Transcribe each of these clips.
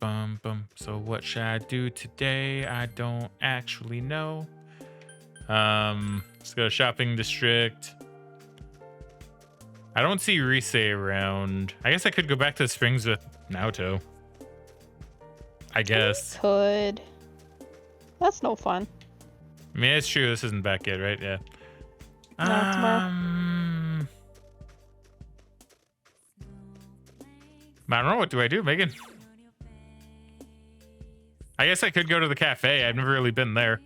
bum bum. So what should I do today? I don't actually know. Let's go to shopping district. I don't see Rise around. I guess I could go back to the springs with Naoto. I guess. Could. That's no fun. I mean, it's true. This isn't back yet, right? Yeah. No, tomorrow. I don't know. What do I do, Megan? I guess I could go to the cafe. I've never really been there.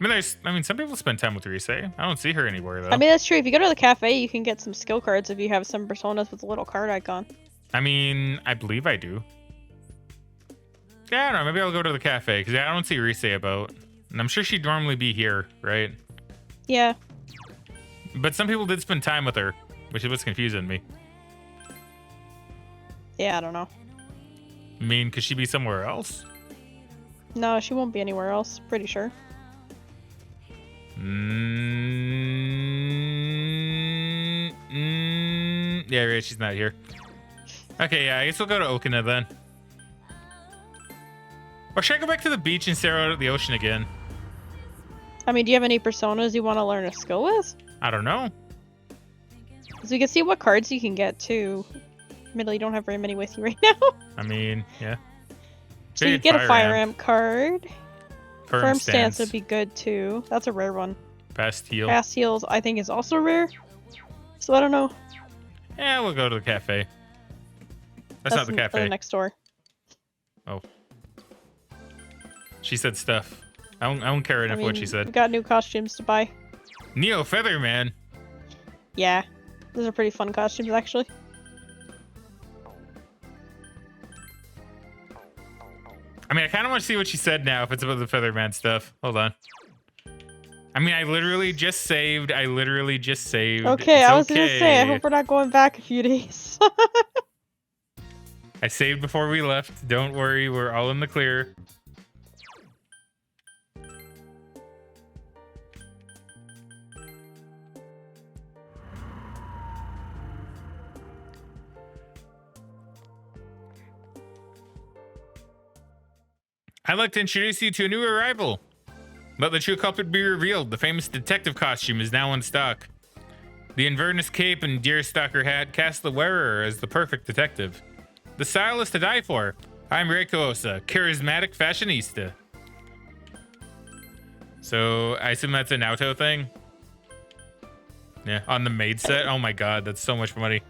I mean, some people spend time with Rise. I don't see her anywhere, though. I mean, that's true. If you go to the cafe, you can get some skill cards if you have some personas with a little card icon. I mean, I believe I do. Yeah, I don't know. Maybe I'll go to the cafe, because I don't see Rise about. And I'm sure she'd normally be here, right? Yeah. But some people did spend time with her, which is what's confusing me. Yeah, I don't know. I mean, could she be somewhere else? No, she won't be anywhere else. Pretty sure. Yeah, right. She's not here. Okay, yeah. I guess we'll go to Okina then. Or should I go back to the beach and stare out at the ocean again? I mean, do you have any personas you want to learn a skill with? I don't know. Because we can see what cards you can get, too. Admittedly, you don't have very many with you right now. I mean, yeah. So you get a Fire Amp card. Firm Stance would be good, too. That's a rare one. Fast Heal. Fast Heals, I think, is also rare. So I don't know. Yeah, we'll go to the cafe. That's not the cafe. Next door. Oh. She said stuff. I don't care enough what she said. We got new costumes to buy. Neo Featherman. Yeah. Those are pretty fun costumes, actually. I mean, I kind of want to see what she said now if it's about the Featherman stuff. Hold on. I mean, I literally just saved. Okay, It's I was gonna say, I hope we're not going back a few days. I saved before we left. Don't worry, we're all in the clear. I'd like to introduce you to a new arrival. Let the true culprit be revealed. The famous detective costume is now in stock. The Inverness cape and deerstalker hat cast the wearer as the perfect detective. The style is to die for. I'm Reiko Osa, charismatic fashionista. So I assume that's a Naoto thing? Yeah, on the maid set? Oh my god, that's so much money.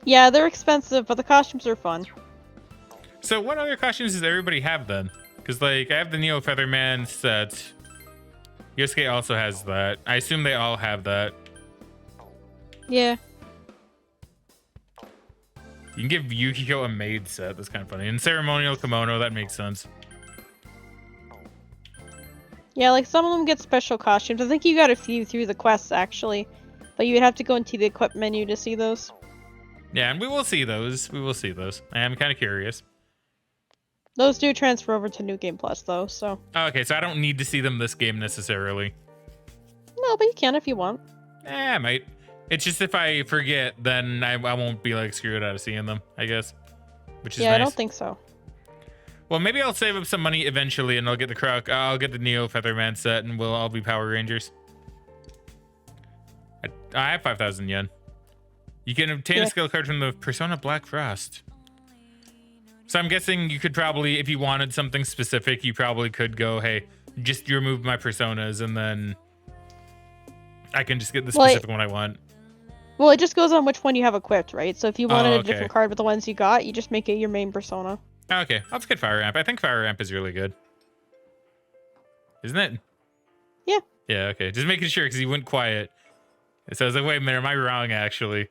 Yeah, they're expensive, but the costumes are fun. So what other costumes does everybody have then? Because, like, I have the Neo Featherman set. Yosuke also has that. I assume they all have that. Yeah. You can give Yukiko a maid set. That's kind of funny. And ceremonial kimono, that makes sense. Yeah, like some of them get special costumes. I think you got a few through the quests, actually. But you would have to go into the equip menu to see those. Yeah, and we will see those. I am kind of curious. Those do transfer over to New Game Plus, though, so... Okay, so I don't need to see them this game necessarily. No, but you can if you want. I might. It's just if I forget, then I won't be, like, screwed out of seeing them, I guess. Which is nice. I don't think so. Well, maybe I'll save up some money eventually, and I'll get the Neo Featherman set, and we'll all be Power Rangers. I have 5,000 yen. You can obtain a skill card from the Persona Black Frost. So I'm guessing you could probably, if you wanted something specific, you probably could go, hey, just remove my personas, and then I can just get the specific one I want. Well, it just goes on which one you have equipped, right? So if you wanted a different card with the ones you got, you just make it your main persona. Okay, let's get Fire Amp. I think Fire Amp is really good. Isn't it? Yeah. Yeah, okay. Just making sure, because he went quiet. So I was like, wait a minute, am I wrong, actually?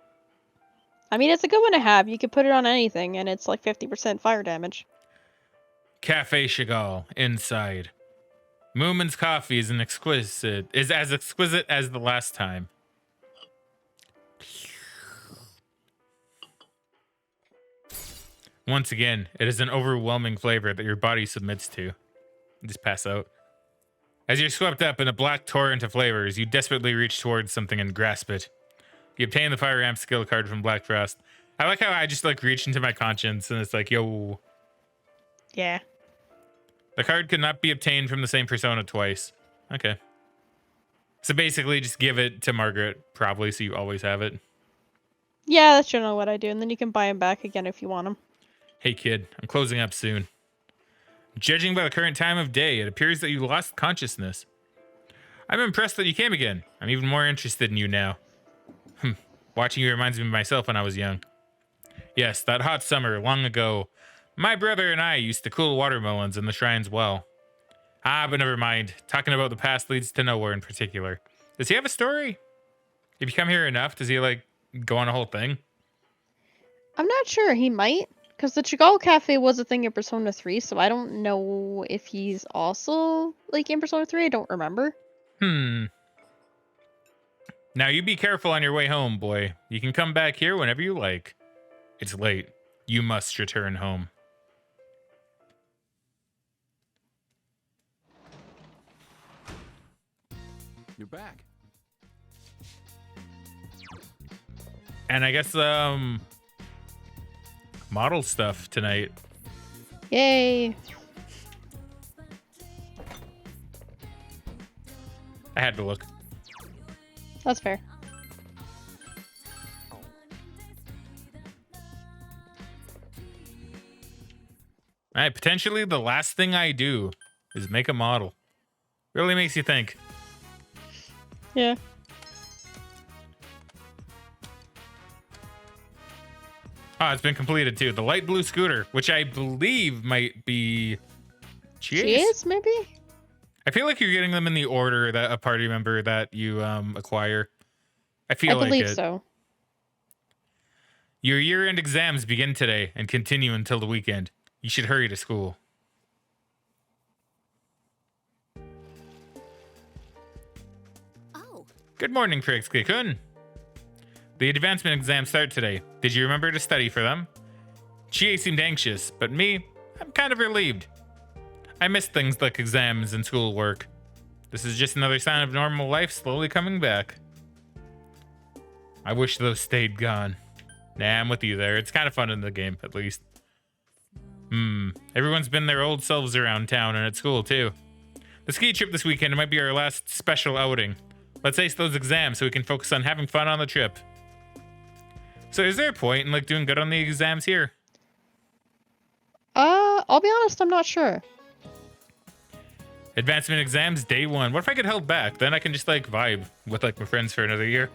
I mean, it's a good one to have. You could put it on anything, and it's like 50% fire damage. Cafe Chagall, inside. Moomin's coffee is as exquisite as the last time. Once again, it is an overwhelming flavor that your body submits to. You just pass out. As you're swept up in a black torrent of flavors, you desperately reach towards something and grasp it. You obtain the Fire Amp skill card from Black Frost. I like how I just like reach into my conscience and it's like, yo. Yeah. The card could not be obtained from the same persona twice. Okay. So basically, just give it to Margaret, probably, so you always have it. Yeah, that's generally what I do, and then you can buy them back again if you want them. Hey, kid, I'm closing up soon. Judging by the current time of day, it appears that you lost consciousness. I'm impressed that you came again. I'm even more interested in you now. Watching you reminds me of myself when I was young. Yes, that hot summer, long ago, my brother and I used to cool watermelons in the shrine's well. Ah, but never mind. Talking about the past leads to nowhere in particular. Does he have a story? If you come here enough, does he, like, go on a whole thing? I'm not sure. He might. Because the Chagall Cafe was a thing in Persona 3, so I don't know if he's also, like, in Persona 3. I don't remember. Now, you be careful on your way home, boy. You can come back here whenever you like. It's late. You must return home. You're back. And I guess, model stuff tonight. Yay. I had to look. That's fair. All right, potentially the last thing I do is make a model. Really makes you think. Yeah. Oh, it's been completed too. The light blue scooter, which I believe might be She is, maybe? I feel like you're getting them in the order that a party member that you acquire. I feel like believe it. so. Your year-end exams begin today and continue until the weekend. You should hurry to school. Oh. Good morning, Fraggin. The advancement exams start today. Did you remember to study for them? Chie seemed anxious, but me, I'm kind of relieved. I miss things like exams and schoolwork. This is just another sign of normal life slowly coming back. I wish those stayed gone. Nah, I'm with you there. It's kind of fun in the game, at least. Everyone's been their old selves around town and at school, too. The ski trip this weekend might be our last special outing. Let's ace those exams so we can focus on having fun on the trip. So is there a point in, like, doing good on the exams here? I'll be honest, I'm not sure. Advancement exams, day 1. What if I get held back? Then I can just, like, vibe with, like, my friends for another year.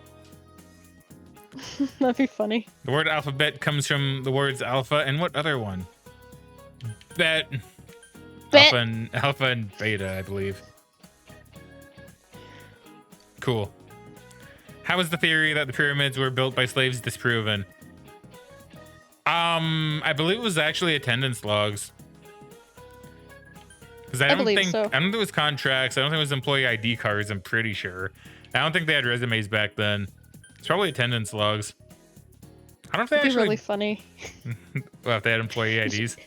That'd be funny. The word alphabet comes from the words alpha and what other one? Bet. Bet. Alpha and beta, I believe. Cool. How is the theory that the pyramids were built by slaves disproven? I believe it was actually attendance logs. Because I believe so. don't think it was contracts. I don't think it was employee ID cards. I'm pretty sure. I don't think they had resumes back then. It's probably attendance logs. I don't know if they That'd be actually. really funny. Well, if they had employee IDs.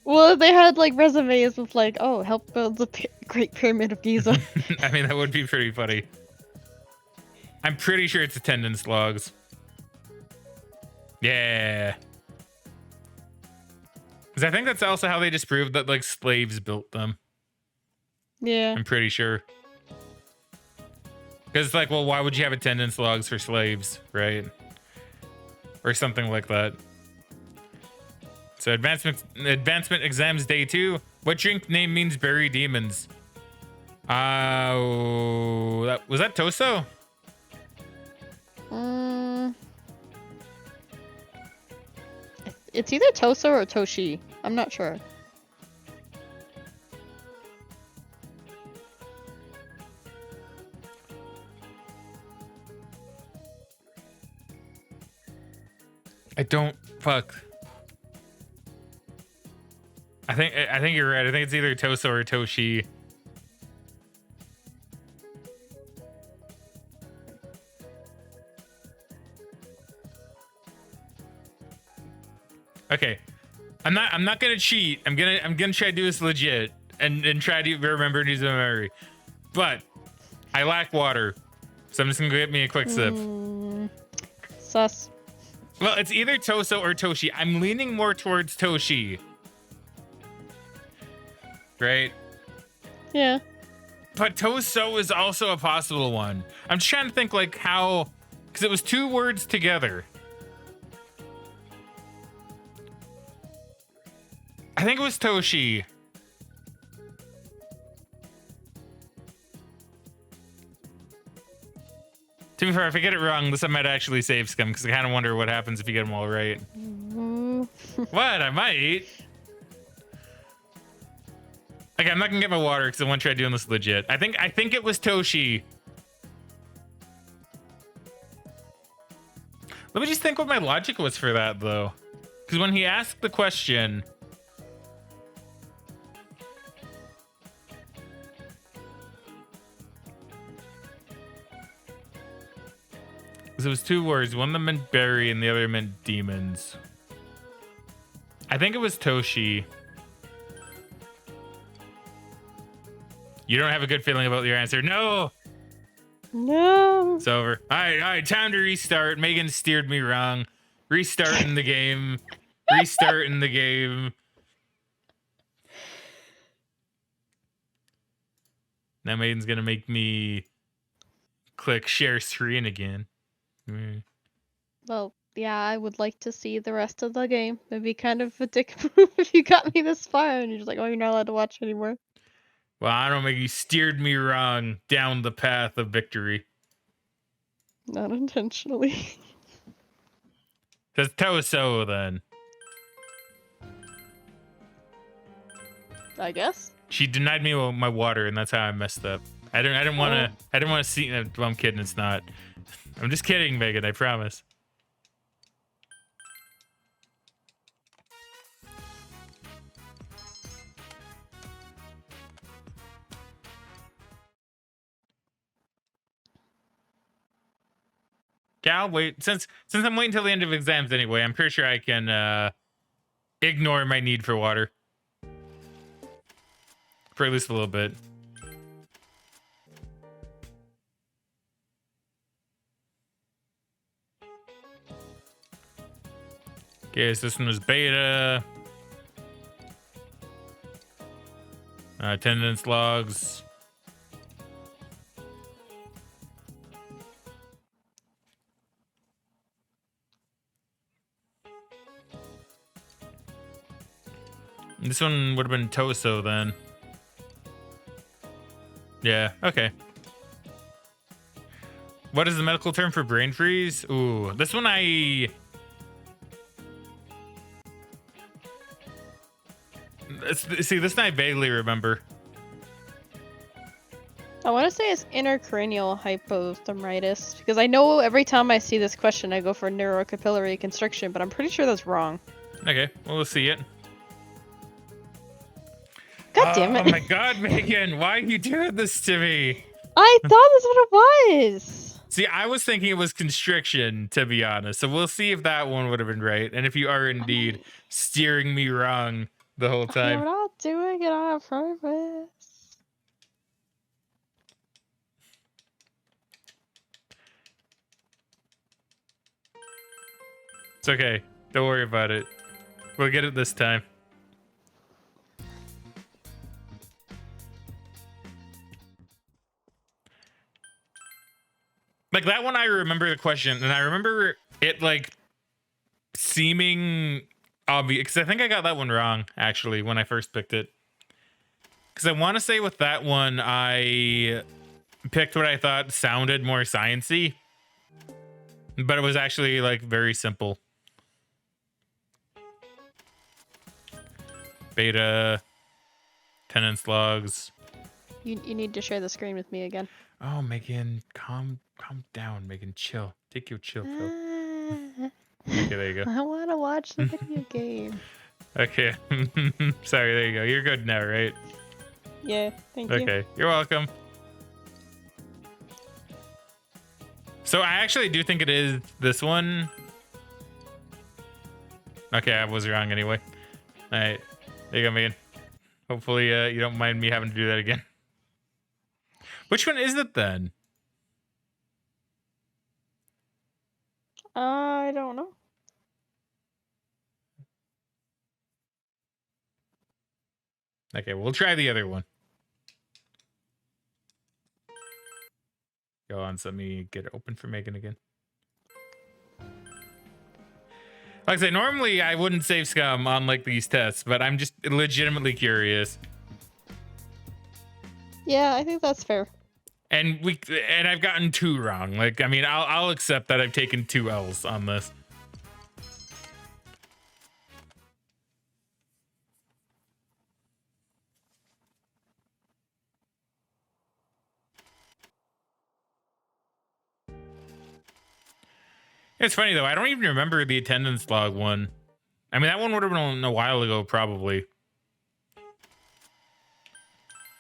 Well, they had like resumes with like, oh, help build the Great Pyramid of Giza. I mean, that would be pretty funny. I'm pretty sure it's attendance logs. Yeah. Because I think that's also how they disproved that, like, slaves built them. Yeah. I'm pretty sure. Because it's like, well, why would you have attendance logs for slaves, right? Or something like that. So advancement exams day 2. What drink name means bury demons? Was that Toso? It's either Toso or Toshi. I'm not sure. I think you're right. I think it's either Toso or Toshi. Okay. I'm not gonna cheat. I'm gonna try to do this legit and try to remember to use my memory. But I lack water. So I'm just gonna go get me a quick sip. Sus. Well, it's either Toso or Toshi. I'm leaning more towards Toshi. right? Yeah. But Toso is also a possible one. I'm just trying to think like how, because it was 2 words together. I think it was Toshi. To be fair, if I get it wrong, this I might actually save Scum because I kind of wonder what happens if you get them all right. What? I might. Okay, I'm not gonna get my water because I want to try doing this legit. I think it was Toshi. Let me just think what my logic was for that though, because when he asked the question. It was 2 words. One of them meant berry and the other meant demons. I think it was Toshi. You don't have a good feeling about your answer. No! No. It's over. All right, time to restart. Megan steered me wrong. Restarting the game. Restarting the game. Now Megan's gonna make me click share screen again. Well, yeah, I would like to see the rest of the game. It'd be kind of a dick move if you got me this far and you're just like, oh, you're not allowed to watch anymore. Well, I don't think you steered me wrong down the path of victory. Not intentionally. That's Toso then. I guess. She denied me my water, and that's how I messed up. I didn't want to see. Well, I'm kidding. It's not. I'm just kidding, Megan. I promise. Gal, wait. Since I'm waiting till the end of exams anyway, I'm pretty sure I can ignore my need for water for at least a little bit. Okay, so this one was beta. Attendance logs. This one would have been Toso then. Yeah, okay. What is the medical term for brain freeze? Ooh, this one see, this one I vaguely remember. I want to say it's intracranial hypothermitis because I know every time I see this question, I go for neurocapillary constriction, but I'm pretty sure that's wrong. Okay, well, we'll see it. God damn it. Oh my god, Megan, why are you doing this to me? I thought that's what it was. See, I was thinking it was constriction, to be honest. So we'll see if that one would have been right. And if you are indeed steering me wrong the whole time. I'm not doing it on purpose. It's okay. Don't worry about it. We'll get it this time. Like that one, I remember the question, and I remember it like seeming obvious because I think I got that one wrong actually when I first picked it. Because I want to say with that one, I picked what I thought sounded more sciencey, but it was actually like very simple. Beta, tenants logs. You need to share the screen with me again. Oh, Megan, calm down, Megan. Chill. Take your chill pill. Okay, there you go. I want to watch the video game. Okay. Sorry, there you go. You're good now, right? Yeah, thank you. Okay, you're welcome. So I actually do think it is this one. Okay, I was wrong anyway. All right, there you go, Megan. Hopefully you don't mind me having to do that again. Which one is it then? I don't know. Okay, we'll try the other one. Go on, so let me get it open for Megan again. Like I said, normally I wouldn't save scum on like these tests, but I'm just legitimately curious. Yeah, I think that's fair. And I've gotten 2 wrong. Like, I mean, I'll accept that I've taken 2 L's on this. It's funny though, I don't even remember the attendance log one. I mean, that one would have been a while ago, probably.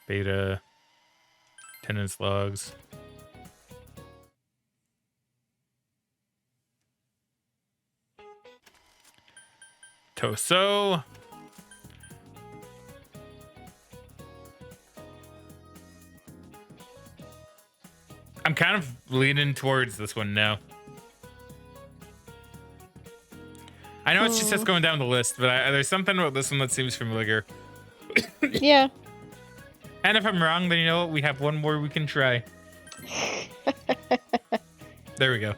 Beta. Attendance logs. Toso. I'm kind of leaning towards this one now. I know it's just us going down the list, but there's something about this one that seems familiar. Yeah. And if I'm wrong, then you know what? We have one more we can try. There we go.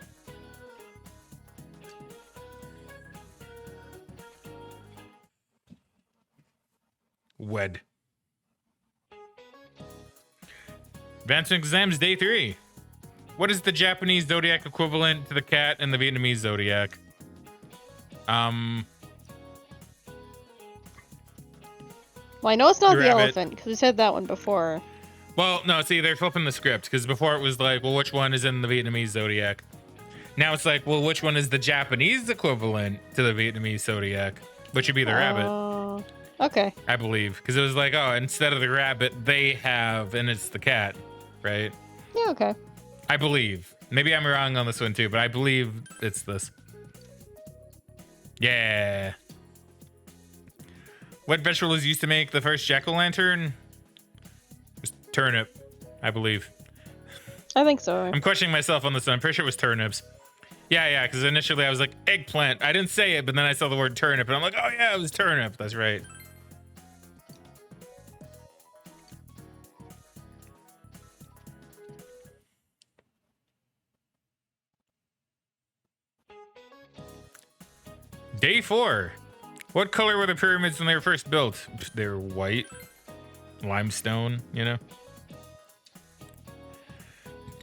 Wed. Advancement exams day 3. What is the Japanese zodiac equivalent to the cat and the Vietnamese zodiac? Well, I know it's not the elephant because we said that one before. Well, no, see, they're flipping the script because before it was like, well, which one is in the Vietnamese zodiac? Now it's like, well, which one is the Japanese equivalent to the Vietnamese zodiac? Which would be the rabbit. Okay. I believe. Because it was like, oh, instead of the rabbit, they have, and it's the cat, right? Yeah, okay. I believe. Maybe I'm wrong on this one too, but I believe it's this. Yeah. What vegetable is used to make the first jack-o'-lantern? It was turnip, I believe. I think so. I'm questioning myself on this one. I'm pretty sure it was turnips. Yeah, because initially I was like, eggplant. I didn't say it, but then I saw the word turnip, and I'm like, oh yeah, it was turnip. That's right. Day 4. What color were the pyramids when they were first built? They were white. Limestone, you know?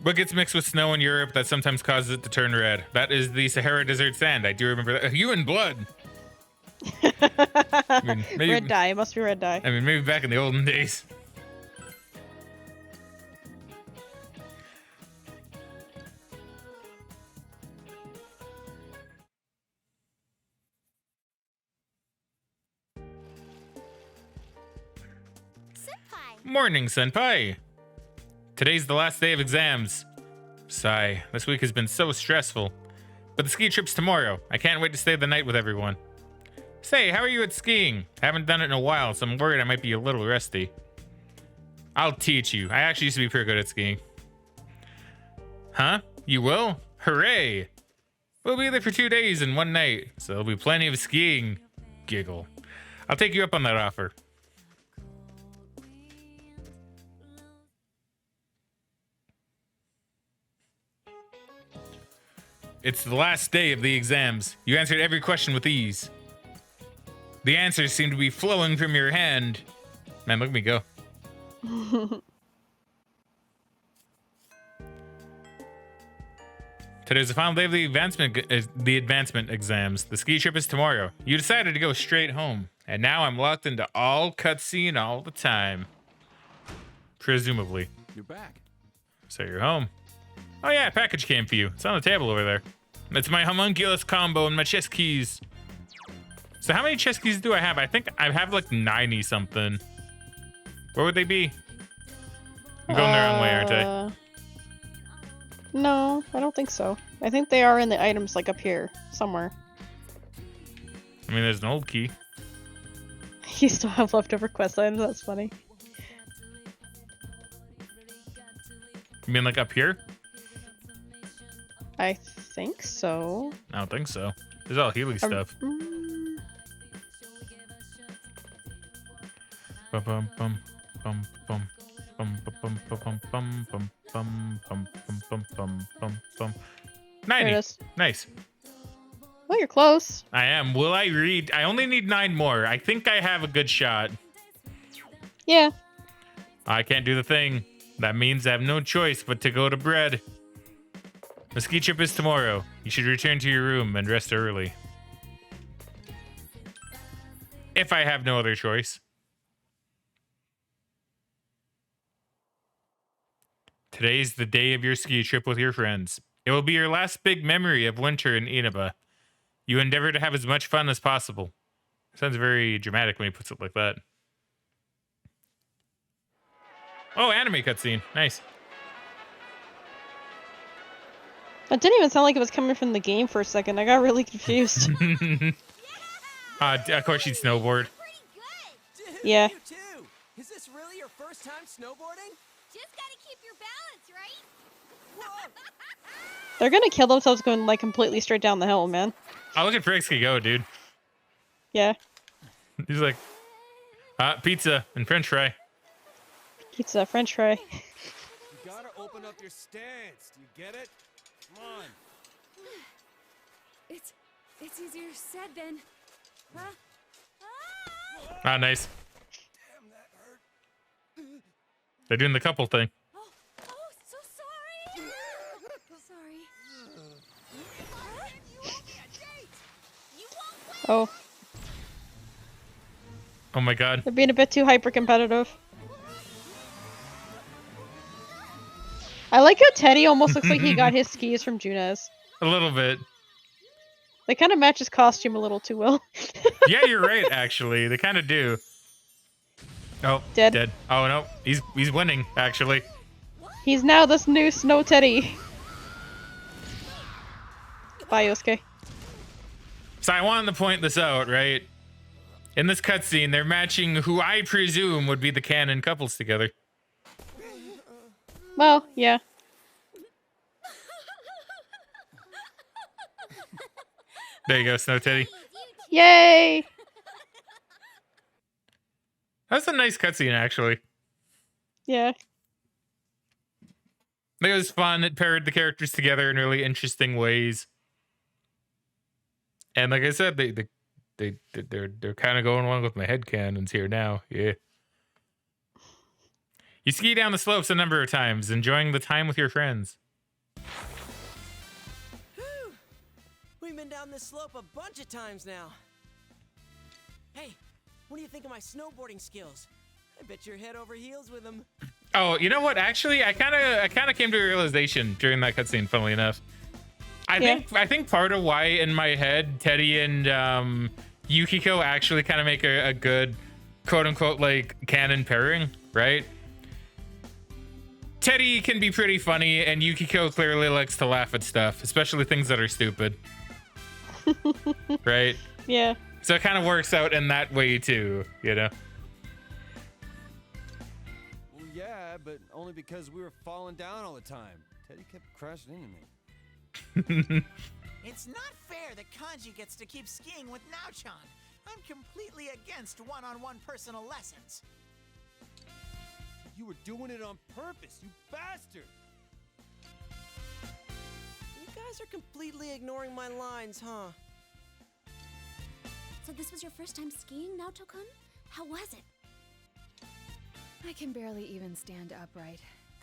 What gets mixed with snow in Europe that sometimes causes it to turn red? That is the Sahara Desert sand. I do remember that. Human blood. I mean, maybe, red dye. It must be red dye. I mean, maybe back in the olden days. Morning, Senpai. Today's the last day of exams. Sigh, this week has been so stressful. But the ski trip's tomorrow. I can't wait to stay the night with everyone. Say, how are you at skiing? Haven't done it in a while, so I'm worried I might be a little rusty. I'll teach you. I actually used to be pretty good at skiing. Huh? You will? Hooray! We'll be there for 2 days and 1 night, so there'll be plenty of skiing. Giggle. I'll take you up on that offer. It's the last day of the exams. You answered every question with ease. The answers seem to be flowing from your hand. Man, look at me go. Today's the final day of the advancement exams. The ski trip is tomorrow. You decided to go straight home, and now I'm locked into all cutscene all the time. Presumably. You're back. So you're home. Oh yeah, a package came for you. It's on the table over there. It's my homunculus combo and my chess keys. So how many chess keys do I have? I think I have like 90 something. Where would they be? I'm going the wrong way, aren't I? No, I don't think so. I think they are in the items like up here somewhere. I mean, there's an old key. You still have leftover quest items. That's funny. You mean like up here? I think so. I don't think so. There's all Healy stuff. Bum bum bum bum bum bum bum bum bum bum bum bum bum bum bum. There it 90. is. Nice. Well, you're close. I am. Will I read? I only need 9 more. I think I have a good shot. Yeah. I can't do the thing. That means I have no choice but to go to bed. The ski trip is tomorrow. You should return to your room and rest early. If I have no other choice. Today's the day of your ski trip with your friends. It will be your last big memory of winter in Inaba. You endeavor to have as much fun as possible. Sounds very dramatic when he puts it like that. Oh, anime cutscene. Nice. That didn't even sound like it was coming from the game for a second. I got really confused. Of course she'd snowboard. Dude, Yeah. You too. Is this really your first time snowboarding? Just gotta keep your balance, right? Whoa. They're gonna kill themselves going like completely straight down the hill, man. Oh, look at Frixky go, dude. Yeah. He's like, pizza and french fry. Pizza, french fry. You gotta open up your stance. Do you get it? Come on. It's easier said than, huh? Ah, nice. Damn, that hurt. They're doing the couple thing. Oh, so sorry. Sorry. You won't win. Oh, Oh my god. they're being a bit too hyper competitive. I like how Teddy almost looks like he got his skis from Junez. A little bit. They kind of match his costume a little too well. Yeah, you're right, actually. They kind of do. Oh, Dead. Oh, no. He's winning, actually. He's now this new Snow Teddy. Bye, Yosuke. So I wanted to point this out, right? In this cutscene, they're matching who I presume would be the canon couples together. Well, yeah. There you go, Snow Teddy. Yay! That's a nice cutscene, actually. Yeah. It was fun. It paired the characters together in really interesting ways. And like I said, they're kind of going along with my headcanons here now. Yeah. You ski down the slopes a number of times, enjoying the time with your friends. Whew. We've been down this slope a bunch of times now. Hey, what do you think of my snowboarding skills? I bet you're head over heels with them. Oh, you know what? Actually, I kind of came to a realization during that cutscene. Funnily enough, I think part of why in my head Teddy and Yukiko actually kind of make a good quote unquote like canon pairing, right? Teddy can be pretty funny, and Yukiko clearly likes to laugh at stuff, especially things that are stupid, right? Yeah. So it kind of works out in that way too, you know. Well, yeah, but only because we were falling down all the time. Teddy kept crashing into me. It's not fair that Kanji gets to keep skiing with Naochan. I'm completely against one-on-one personal lessons. You were doing it on purpose, you bastard! You guys are completely ignoring my lines, huh? So this was your first time skiing, Naoto-kun? How was it? I can barely even stand upright.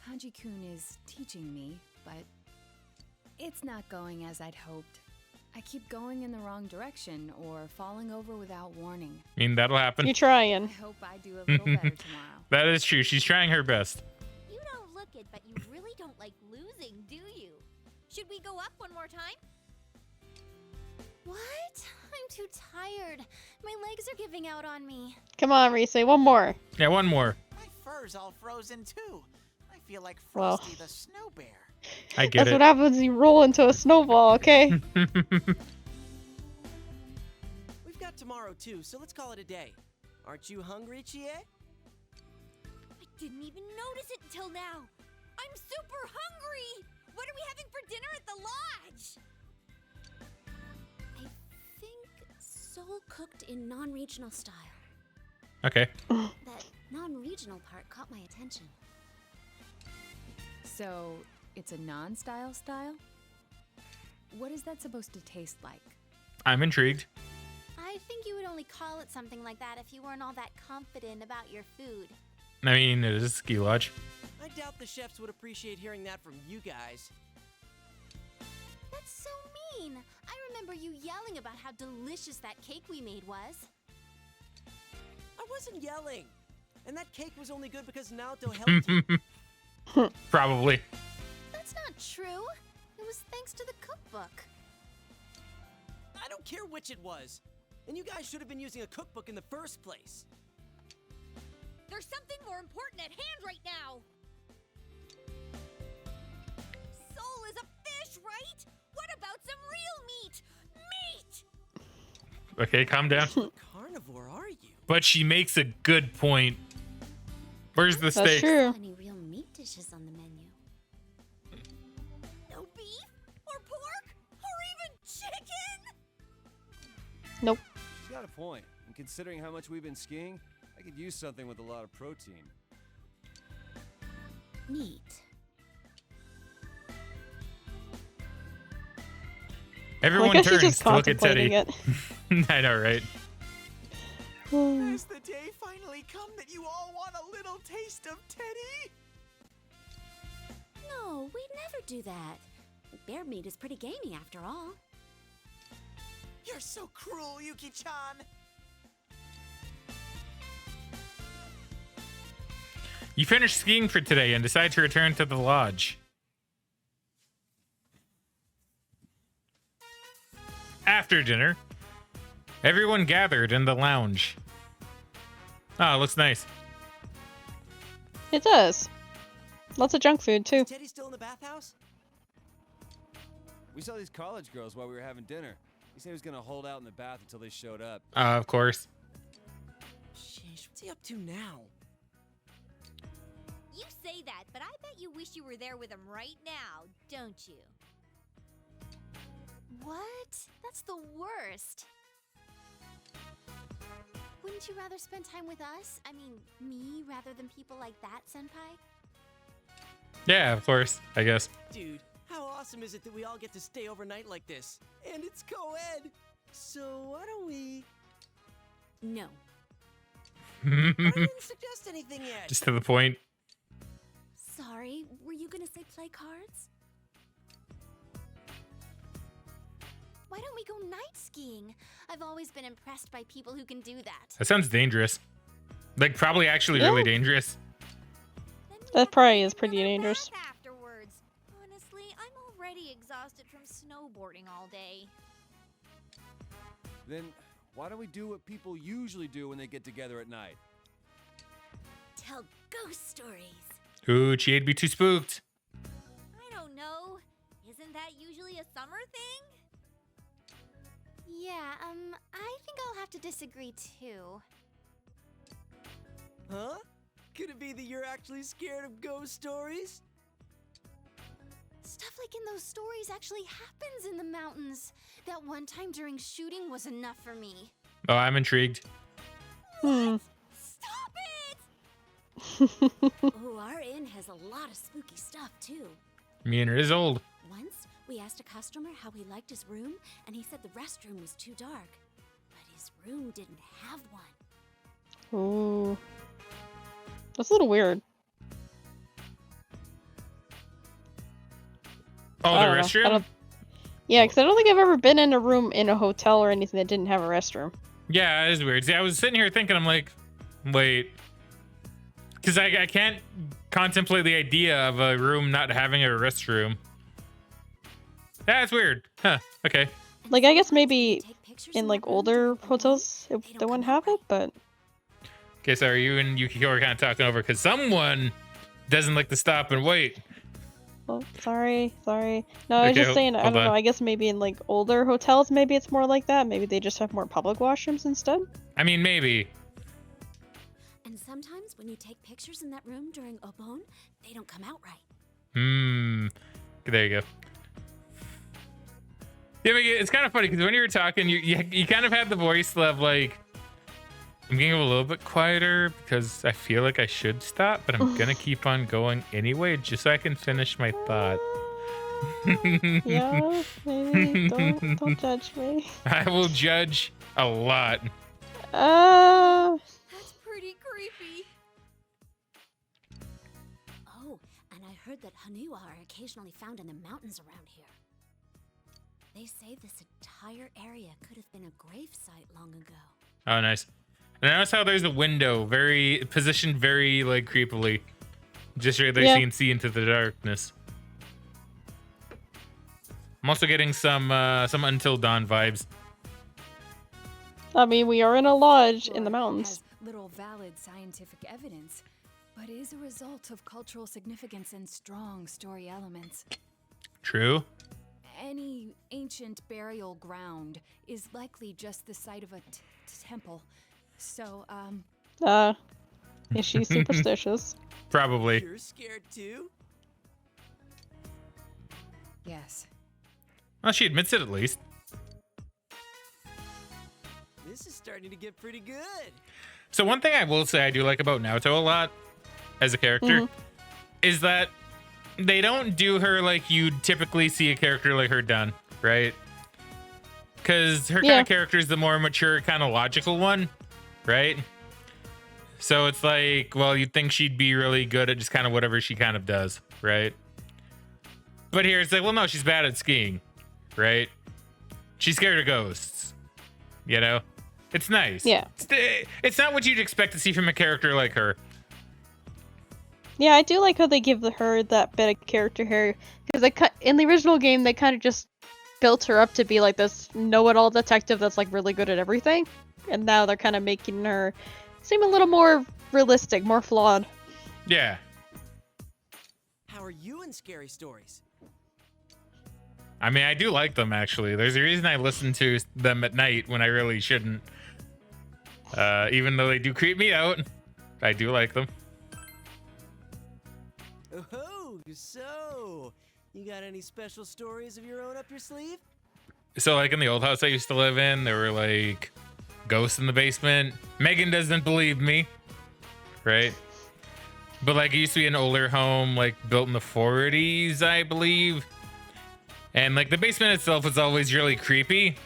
Kanji-kun is teaching me, but it's not going as I'd hoped. I keep going in the wrong direction or falling over without warning. I mean, that'll happen. You're I trying. hope I do a little better tomorrow. That is true. She's trying her best. You don't look it, but you really don't like losing, do you? Should we go up one more time? What? I'm too tired. My legs are giving out on me. Come on, Reese. One more. Yeah, one more. My fur's all frozen too. I feel like Well. Frosty the Snow Bear. I get That's it. what happens when you roll into a snowball, okay? We've got tomorrow too, so let's call it a day. Aren't you hungry, Chie? I didn't even notice it until now. I'm super hungry. What are we having for dinner at the lodge? I think soul cooked in non-regional style. Okay. That non-regional part caught my attention. So, it's a non-style style? What is that supposed to taste like? I'm intrigued. I think you would only call it something like that if you weren't all that confident about your food. I mean, it is a ski lodge. I doubt the chefs would appreciate hearing that from you guys. That's so mean. I remember you yelling about how delicious that cake we made was. I wasn't yelling. And that cake was only good because Naoto helped you. Probably. That's not true. It was thanks to the cookbook. I don't care which it was. And you guys should have been using a cookbook in the first place. There's something more important at hand right now. Soul is a fish, right? What about some real meat? Meat! Okay, calm down. What carnivore are you? But she makes a good point. Where's the That's steak? true. Any real meat dishes on the menu? No beef? Or pork? Or even chicken? Nope. She's got a point. And considering how much we've been skiing, I could use something with a lot of protein. Neat. Everyone I guess she's turns just to look at Teddy. contemplating it. I know, right? Has the day finally come that you all want a little taste of Teddy? No, we'd never do that. Bear meat is pretty gamey after all. You're so cruel, Yuki-chan. You finish skiing for today and decide to return to the lodge. After dinner, everyone gathered in the lounge. Oh, it looks nice. It does. Lots of junk food too. Is Teddy still in the bathhouse? We saw these college girls while we were having dinner. He said he was gonna hold out in the bath until they showed up. Of course. Sheesh, what's he up to now? You say that, but I bet you wish you were there with him right now, don't you? What? That's the worst. Wouldn't you rather spend time with us? I mean, me rather than people like that, Senpai? Yeah, of course, I guess. Dude, how awesome is it that we all get to stay overnight like this? And it's co-ed! So why don't we... No. I didn't suggest anything yet. Just to the point. Sorry, were you gonna say play cards? Why don't we go night skiing? I've always been impressed by people who can do that. That sounds dangerous. Like, probably actually Yeah. really dangerous. Then we That have to probably take is pretty another dangerous. bath afterwards. Honestly, I'm already exhausted from snowboarding all day. Then why don't we do what people usually do when they get together at night? Tell ghost stories. Ooh, she'd be too spooked. I don't know. Isn't that usually a summer thing? Yeah, I think I'll have to disagree too. Huh? Could it be that you're actually scared of ghost stories? Stuff like in those stories actually happens in the mountains. That one time during shooting was enough for me. Oh, I'm intrigued. Hmm. Stop it! Oh, our inn has a lot of spooky stuff, too. Meaner is old. Once, we asked a customer how he liked his room, and he said the restroom was too dark. But his room didn't have one. Ooh. That's a little weird. Oh, I the don't know. restroom? Yeah, because I don't think I've ever been in a room in a hotel or anything that didn't have a restroom. Yeah, it is weird. See, I was sitting here thinking, I'm like, wait. Because I can't contemplate the idea of a room not having a restroom. That's weird. Huh, okay. Like, I guess maybe Take pictures in that like room older during the hotels day, they don't wouldn't come out have it, but Okay, so you and Yukiko are kind of talking over because someone doesn't like to stop and wait. oh, sorry. No, I was Okay, just saying, I hold don't know. on. I guess maybe in like older hotels, maybe it's more like that. Maybe they just have more public washrooms instead. I mean, maybe. And sometimes when you take pictures in that room during Obon, they don't come out right. There you go. Yeah, but it's kind of funny because when you were talking, you kind of had the voice of like, I'm getting a little bit quieter because I feel like I should stop, but I'm gonna keep on going anyway, just so I can finish my thought. Yeah, maybe. Don't judge me. I will judge a lot. That's pretty creepy. Oh, and I heard that Hanua are occasionally found in the mountains around here. They say this entire area could have been a grave site long ago. Oh, nice. And notice how there's a window, positioned very like creepily, just right there, so you can see into the darkness. I'm also getting some Until Dawn vibes. I mean, we are in a lodge in the Flora mountains. has little valid scientific evidence, but is a result of cultural significance and strong story elements. True. Any ancient burial ground is likely just the site of a temple. So, Is she superstitious? Probably. You're scared too? yes. Well, she admits it at least. This is starting to get pretty good. So one thing I will say I do like about Naoto a lot as a character is that they don't do her like you'd typically see a character like her done, right? Because her kind of character is the more mature, kind of logical one, right? So it's like, well, you'd think she'd be really good at just kind of whatever she kind of does, right? But here it's like, well, no, she's bad at skiing, right? She's scared of ghosts, you know? It's nice. Yeah. It's not what you'd expect to see from a character like her. Yeah, I do like how they give her that bit of character here, because in the original game they kind of just built her up to be like this know-it-all detective that's like really good at everything, and now they're kind of making her seem a little more realistic, more flawed. Yeah. How are you in scary stories? I mean, I do like them, actually. There's a reason I listen to them at night when I really shouldn't. Even though they do creep me out, I do like them. Oh, so you got any special stories of your own up your sleeve? So, like, in the old house I used to live in, there were, like, ghosts in the basement. Megan doesn't believe me, right? But, like, it used to be an older home, like, built in the 40s, I believe. And, like, the basement itself was always really creepy,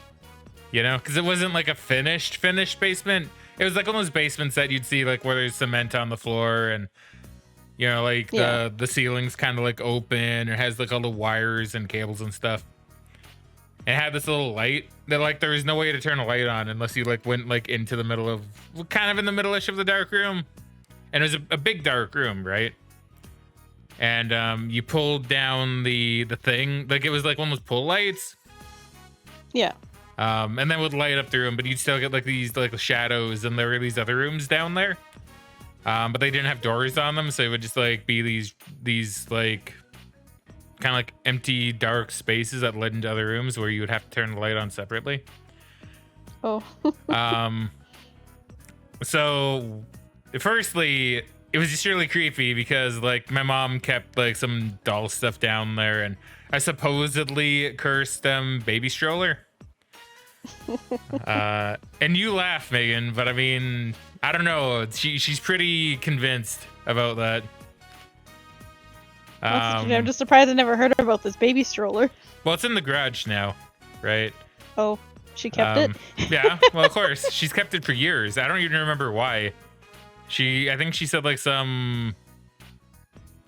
you know? Because it wasn't, like, a finished basement. It was, like, one of those basements that you'd see, like, where there's cement on the floor and, you know, like, the ceiling's kind of, like, open. It has, like, all the wires and cables and stuff. It had this little light that, like, there was no way to turn a light on unless you, like, went, like, into the middle of, kind of in the middle-ish of the dark room. And it was a big dark room, right? And you pulled down the thing, like it was like one of those pull lights. Yeah. And then would light up the room, but you'd still get like these like shadows, and there were these other rooms down there. But they didn't have doors on them, so it would just like be these like kind of like empty dark spaces that led into other rooms where you would have to turn the light on separately. Oh. So firstly, it was just really creepy because like my mom kept like some doll stuff down there, and I supposedly cursed baby stroller. And you laugh, Megan, but I mean, I don't know. She's pretty convinced about that. I'm just surprised I never heard about this baby stroller. Well, it's in the garage now, right? Oh, she kept it? Yeah, well, of course. She's kept it for years. I don't even remember why. I think she said like I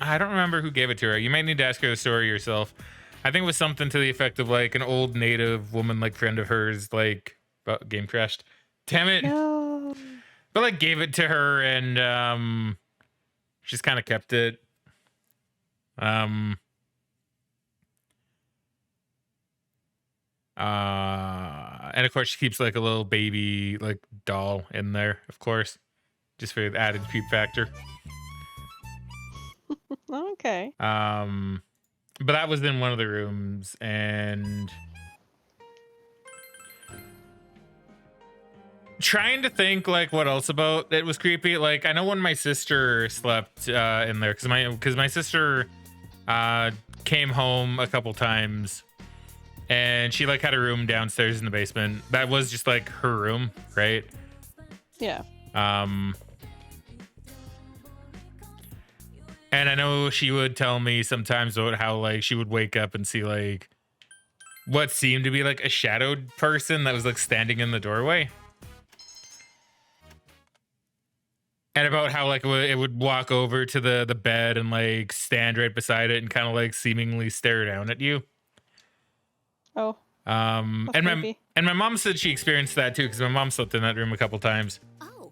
don't remember who gave it to her. You might need to ask her the story yourself. I think it was something to the effect of like an old native woman, like friend of hers, like game crashed. Damn it. No. But like gave it to her, and she's kind of kept it. And of course she keeps like a little baby like doll in there, of course, just for the added creep factor. Okay. But that was in one of the rooms, and trying to think like what else about it was creepy. Like I know when my sister slept in there, because my sister came home a couple times, and she like had a room downstairs in the basement that was just like her room, right? Yeah. And I know she would tell me sometimes about how like she would wake up and see like what seemed to be like a shadowed person that was like standing in the doorway. And about how like it would walk over to the bed and like stand right beside it and kind of like seemingly stare down at you. Oh. And my mom said she experienced that too because my mom slept in that room a couple times. Oh,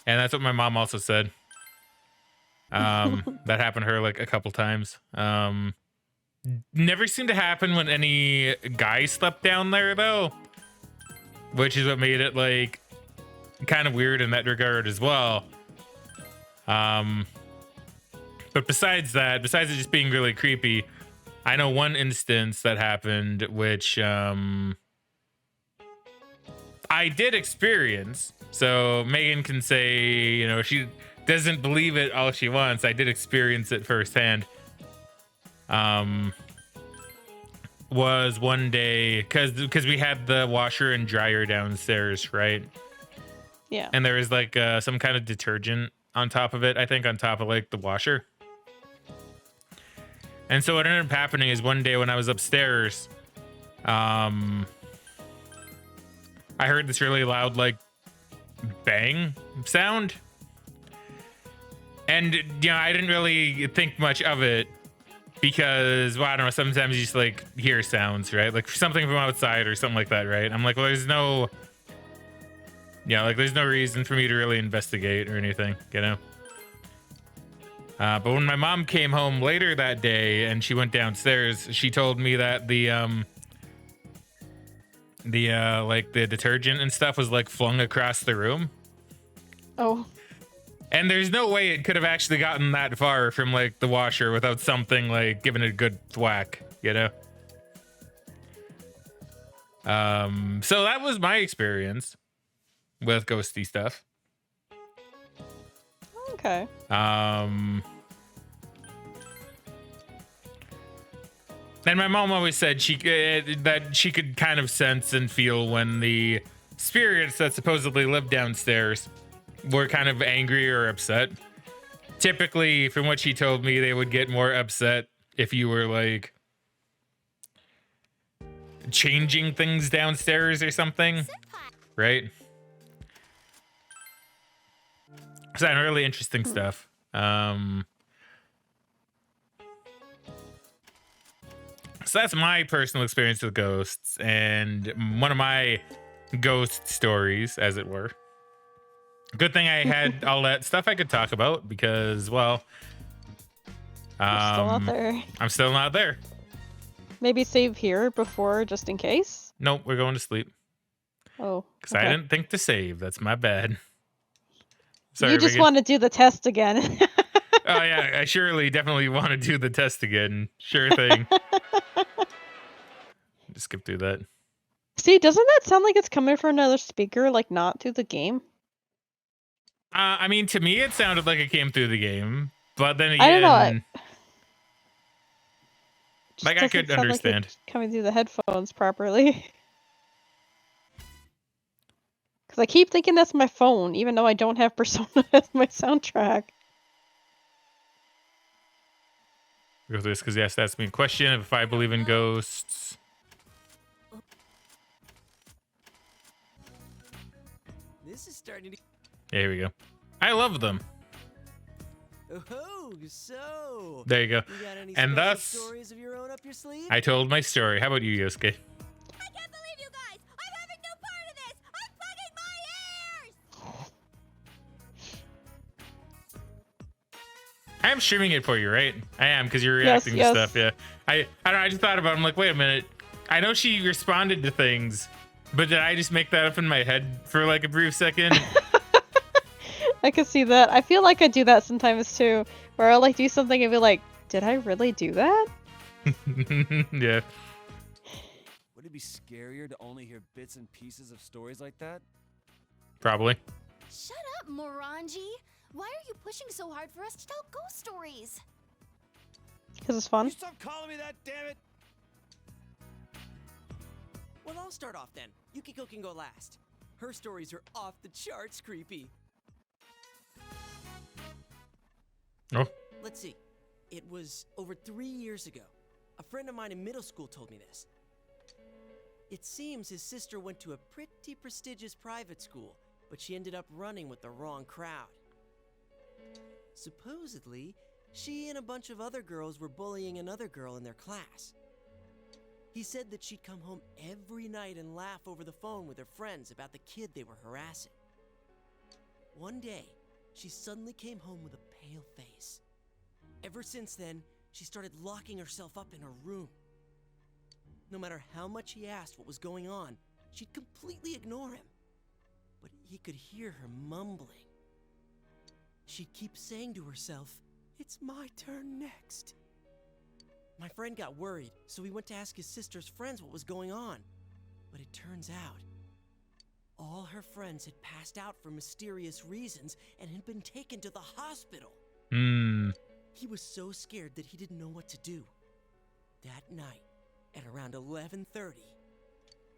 And that's what my mom also said. That happened to her like a couple times. Never seemed to happen when any guy slept down there though, which is what made it like kind of weird in that regard as well. But besides it just being really creepy, I know one instance that happened which I did experience. So Megan can say, you know, she doesn't believe it all she wants. I did experience it firsthand. Was one day because we had the washer and dryer downstairs, right? Yeah. And there was like some kind of detergent on top of it, I think on top of like the washer. And so what ended up happening is one day when I was upstairs, I heard this really loud like bang sound. And you know, I didn't really think much of it because, well, I don't know, sometimes you just like hear sounds, right? Like something from outside or something like that, right? I'm like, well, there's no reason for me to really investigate or anything, you know? But when my mom came home later that day and she went downstairs, she told me that the detergent and stuff was like flung across the room. Oh. And there's no way it could have actually gotten that far from like the washer without something like giving it a good thwack, you know? So that was my experience with ghosty stuff. Okay. And my mom always said that she could kind of sense and feel when the spirits that supposedly lived downstairs were kind of angry or upset. Typically, from what she told me, they would get more upset if you were like changing things downstairs or something, right? So really interesting stuff. So that's my personal experience with ghosts and one of my ghost stories, as it were. Good thing I had all that stuff I could talk about because, well, You're still not there. I'm still not there. Maybe save here before, just in case? Nope, we're going to sleep. Oh. Because I didn't think to save. That's my bad. Sorry, you just Megan. want to do the test again. Oh, yeah, I surely definitely want to do the test again. Sure thing. Just skip through that. See, doesn't that sound like it's coming from another speaker, like not through the game? I mean, to me, it sounded like it came through the game, but then again, I don't know. Like, I could understand. Like coming through the headphones properly. Because I keep thinking that's my phone, even though I don't have Persona as my soundtrack. Go through this because yes, that's me. Question if I believe in ghosts. This is starting to. Yeah, here we go. I love them. Oh, so. There you go. You got any And special thus, stories of your own up your sleeve? I told my story. How about you, Yosuke? I can't believe you guys! I'm having no part of this! I'm plugging my ears! I am streaming it for you, right? I am because you're Yes, reacting yes. to stuff. Yeah. I don't know. I just thought about it. I'm like, wait a minute. I know she responded to things, but did I just make that up in my head for like a brief second? I can see that. I feel like I do that sometimes too, where I'll like do something and be like, did I really do that? Yeah. Would it be scarier to only hear bits and pieces of stories like that? Probably. Shut up, Morangi! Why are you pushing so hard for us to tell ghost stories? Because it's fun. You stop calling me that, damn it! Well, I'll start off then. Yukiko can go last. Her stories are off the charts creepy. Oh. Let's see. It was over 3 years ago. A friend of mine in middle school told me this. It seems his sister went to a pretty prestigious private school, but she ended up running with the wrong crowd. Supposedly, she and a bunch of other girls were bullying another girl in their class. He said that she'd come home every night and laugh over the phone with her friends about the kid they were harassing. One day, she suddenly came home with a pale face. Ever since then, she started locking herself up in her room. No matter how much he asked what was going on, she'd completely ignore him. But he could hear her mumbling. She'd keep saying to herself, "It's my turn next." My friend got worried, so he went to ask his sister's friends what was going on. But it turns out, all her friends had passed out for mysterious reasons and had been taken to the hospital. He was so scared that he didn't know what to do. That night, at around 11:30,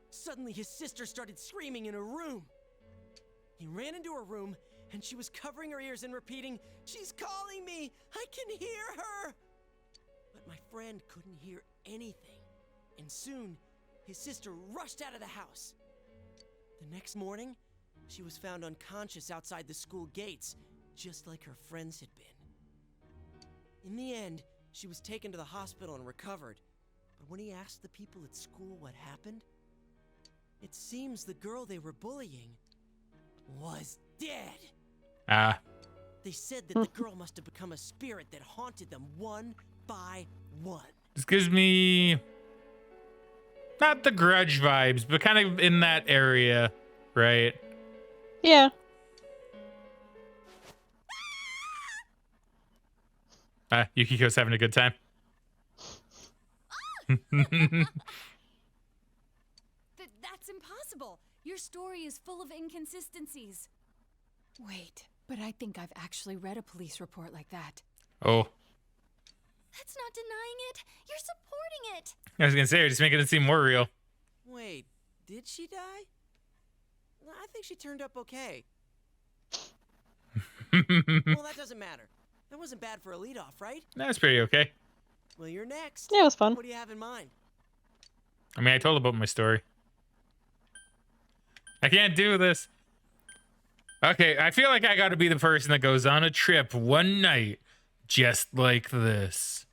suddenly his sister started screaming in her room. He ran into her room, and she was covering her ears and repeating, "She's calling me! I can hear her!" But my friend couldn't hear anything, and soon his sister rushed out of the house. The next morning, she was found unconscious outside the school gates, just like her friends had been. In the end, she was taken to the hospital and recovered, but when he asked the people at school what happened, it seems the girl they were bullying was dead. They said that the girl must have become a spirit that haunted them one by one. This gives me not the Grudge vibes, but kind of in that area, right? Yeah. Yukiko's having a good time. That's impossible. Your story is full of inconsistencies. Wait, but I think I've actually read a police report like that. Oh. That's not denying it. You're supporting it. I was gonna say, you're just making it seem more real. Wait, did she die? I think she turned up okay. Well, that doesn't matter. That wasn't bad for a leadoff, right? That's pretty okay. Well, you're next. Yeah, it was fun. What do you have in mind? I mean, I told about my story. I can't do this. Okay, I feel like I gotta be the person that goes on a trip one night just like this.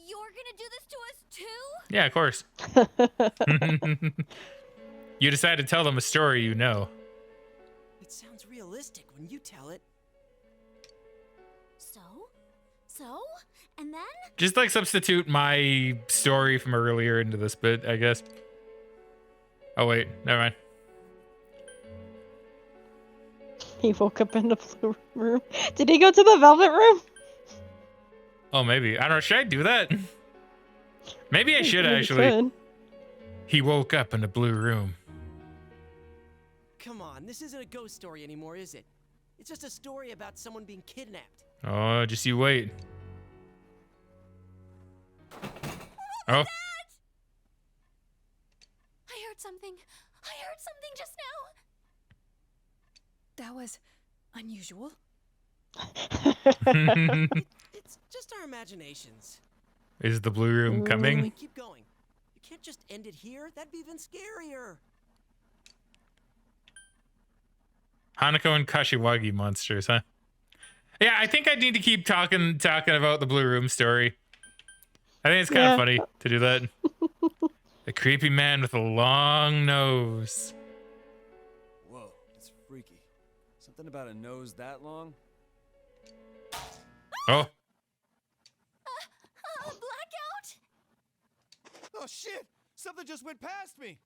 You're gonna do this to us too? Yeah, of course. You decide to tell them a story you know. It sounds realistic when you tell it. So? And then? Just like substitute my story from earlier into this bit, I guess. Oh wait, never mind. He woke up in the blue room. Did he go to the velvet room? Oh, maybe. I don't know. Should I do that? Maybe I should You actually. could. He woke up in a blue room. Come on, this isn't a ghost story anymore, is it? It's just a story about someone being kidnapped. Oh, just you wait. Oh. I heard something. I heard something just now. That was unusual. It's just our imaginations. Is the blue room coming? Wait, keep going. You can't just end it here. That'd be even scarier. Hanako and Kashiwagi monsters, huh? Yeah, I think I need to keep talking about the blue room story. I think it's kind of funny to do that. A creepy man with a long nose. Whoa, that's freaky. Something about a nose that long? Oh. Blackout? Oh shit! Something just went past me!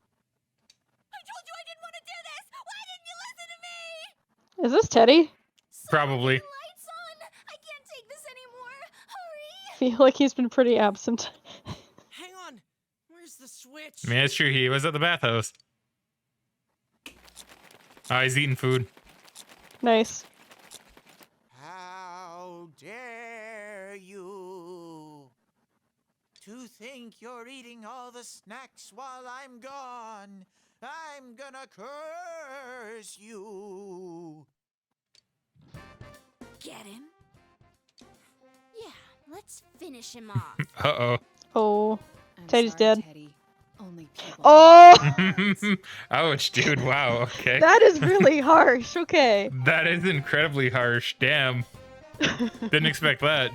I told you I didn't want to do this. Why didn't you listen to me? Is this Teddy? Probably. Lights on. I can't take this anymore. Hurry. I feel like he's been pretty absent. Hang on. Where's the switch? I mean, it's true. He was at the bathhouse. Oh, he's eating food. Nice. How dare you to think you're eating all the snacks while I'm gone? I'm gonna curse you. get him? Yeah, let's finish him off. Uh-oh. Oh. I'm Teddy's sorry, dead. Teddy. Only people. Oh! Ouch, dude. Wow. Okay. That is really harsh. Okay. That is incredibly harsh. Damn. Didn't expect that.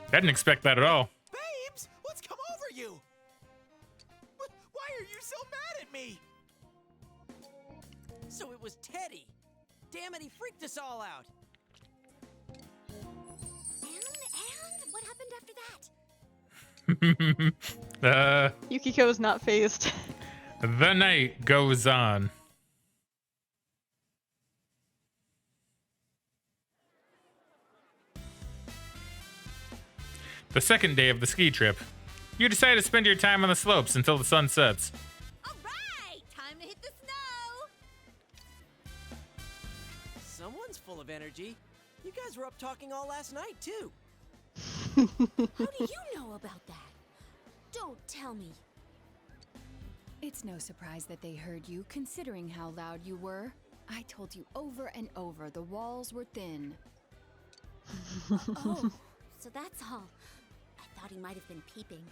I didn't expect that at all. Babes, what's come over you? Why are you so mad at me? So it was Teddy. Damn it, he freaked us all out. And what happened after that? Yukiko is not phased. The night goes on. The second day of the ski trip. You decide to spend your time on the slopes until the sun sets. All right, time to hit the snow. Someone's full of energy. You guys were up talking all last night, too. How do you know about that? Don't tell me. It's no surprise that they heard you, considering how loud you were. I told you over and over the walls were thin. Oh, so that's all. I thought he might have been peeping.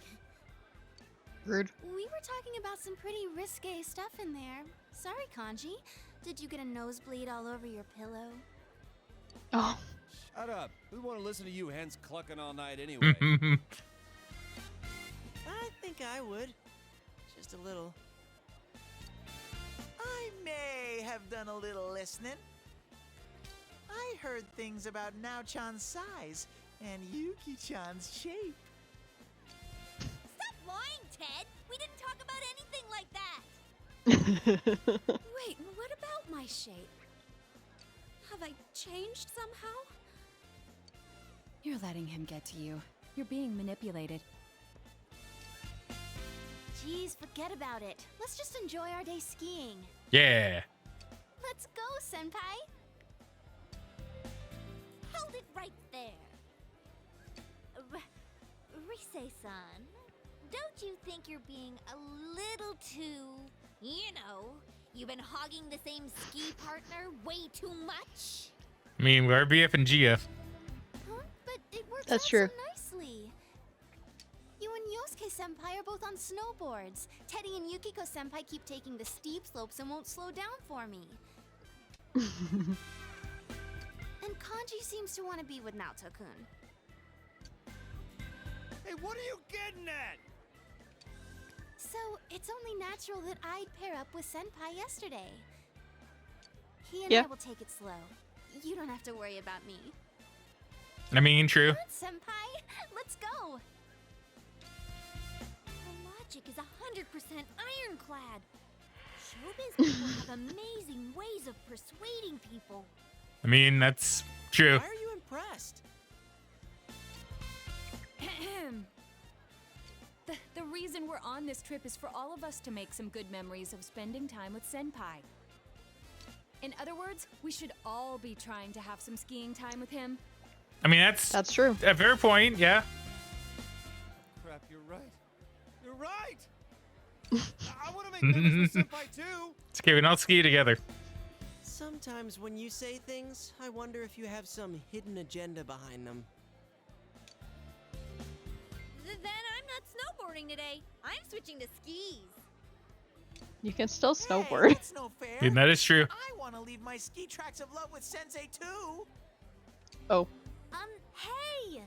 Rude. We were talking about some pretty risque stuff in there. Sorry, Kanji. Did you get a nosebleed all over your pillow? Oh. Shut up. We want to listen to you hens clucking all night anyway. I think I would. Just a little. I may have done a little listening. I heard things about Nao-chan's size and Yuki-chan's shape. Stop lying, Ted. We didn't talk about anything like that. Wait, what about my shape? Have I changed somehow? You're letting him get to you. You're being manipulated. Geez, forget about it. Let's just enjoy our day skiing. Yeah. Let's go, Senpai. Hold it right there. Rise-san, don't you think you're being a little too, you've been hogging the same ski partner way too much? I mean, we're BF and GF. Huh? But it works That's out true. so nicely. You and Yosuke-senpai are both on snowboards. Teddy and Yukiko-senpai keep taking the steep slopes and won't slow down for me. And Kanji seems to want to be with Naoto-kun. Hey, what are you getting at? So, it's only natural that I'd pair up with Senpai yesterday. He and Yeah. I will take it slow. You don't have to worry about me. I mean, true. Come on, Senpai, let's go! The logic is 100% ironclad. Showbiz people have amazing ways of persuading people. I mean, that's true. Why are you impressed? The reason we're on this trip is for all of us to make some good memories of spending time with Senpai. In other words, we should all be trying to have some skiing time with him. I mean, that's That's true. a fair point, yeah. Crap, you're right. You're right! I want to make memories with Senpai too! It's okay, we can all ski together. Sometimes when you say things, I wonder if you have some hidden agenda behind them. Then I'm not snowboarding today. I'm switching to skis. You can still Hey, snowboard. that's no fair. And that is true. I want to leave my ski tracks of love with Sensei too. Oh, Hey!